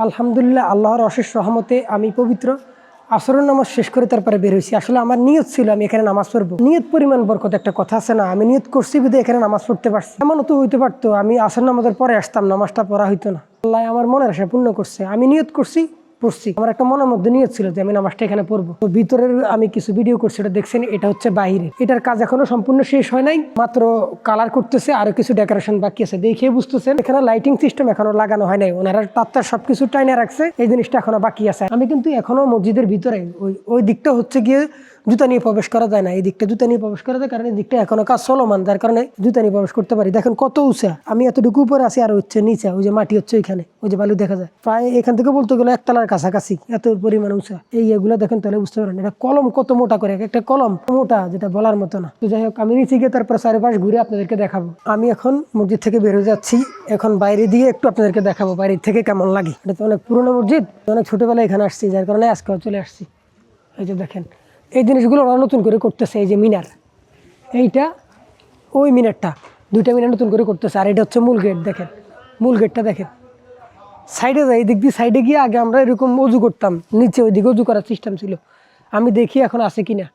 আলহামদুলিল্লাহ, আল্লাহর অশেষ রহমতে আমি পবিত্র আসরের নামাজ শেষ করে তারপরে বের হয়েছি। আসলে আমার নিয়ত ছিল আমি এখানে নামাজ পড়বো। নিয়ত পরিমাণ বরকত একটা কথা আছে না, আমি নিয়ত করছি বিধে এখানে নামাজ পড়তে পারছি। এমনও তো হইতে পারতো আমি আসর নামাজের পরে আসতাম, নামাজটা পড়া হইতো না। আল্লাহ আমার মনের আশা পূর্ণ করছে। আমি নিয়ত করছি, পড়ছি। আমার একটা মনের মধ্যে নিয়ত ছিল যে আমি নামাজটা এখানে পড়বো। তো ভিতরের আমি কিছু ভিডিও করছি, এটা দেখছেন। এটা হচ্ছে বাইরে, এটার কাজ এখনো সম্পূর্ণ শেষ হয় নাই, মাত্র কালার করতেছে, আরো কিছু ডেকোরেশন বাকি আছে। দেখে বুঝতেছেন এখানে লাইটিং সিস্টেম এখনো লাগানো হয় নাই, ওনারা তার সবকিছু টাইনে রাখছে, এই জিনিসটা এখনো বাকি আছে। আমি কিন্তু এখনো মসজিদের ভিতরে ওই দিকটা হচ্ছে গিয়ে জুতা নিয়ে প্রবেশ করা যায় না, এই দিকটা জুতা নিয়ে প্রবেশ করা যায়, কারণ এই দিকটা এখনো কাজ চলমান, যার কারণে জুতা নিয়ে প্রবেশ করতে পারি। দেখেন কত উঁচা, আমি এতটুকু উপরে আছি, আর হচ্ছে নিচে ওই যে মাটি হচ্ছে ওইখানে, ওই যে বালু দেখা যায় প্রায় এখান থেকে বলতে গেলে একতলার কাছাকাছি, এত পরিমাণ উঁচা। এগুলো দেখেন, তাহলে বুঝতে পারেন এটা কলম কত মোটা করে, একটা কলম মোটা যেটা বলার মতো না। তো যাই হোক, আমি নিচে গিয়ে তারপর চারিপাশ ঘুরে আপনাদেরকে দেখাবো। আমি এখন মসজিদ থেকে বের হয়ে যাচ্ছি, এখন বাইরে দিয়ে একটু আপনাদেরকে দেখাবো বাইরে থেকে কেমন লাগে। এটা তো অনেক পুরোনো মসজিদ, অনেক ছোটবেলায় এখানে আসছি, যার কারণে আজকে চলে আসছি। এই যে দেখেন এই জিনিসগুলো ওরা নতুন করে করতেছে, এই যে মিনার, এইটা ওই মিনারটা, দুইটা মিনার নতুন করে করতেছে। আর এটা হচ্ছে মূল গেট, দেখেন মূল গেটটা দেখেন। সাইডে যাই, দিক দিয়ে সাইডে গিয়ে আগে আমরা এরকম অজু করতাম, নিচে ওইদিকে অজু করার সিস্টেম ছিল। আমি দেখি এখন আছে কিনা।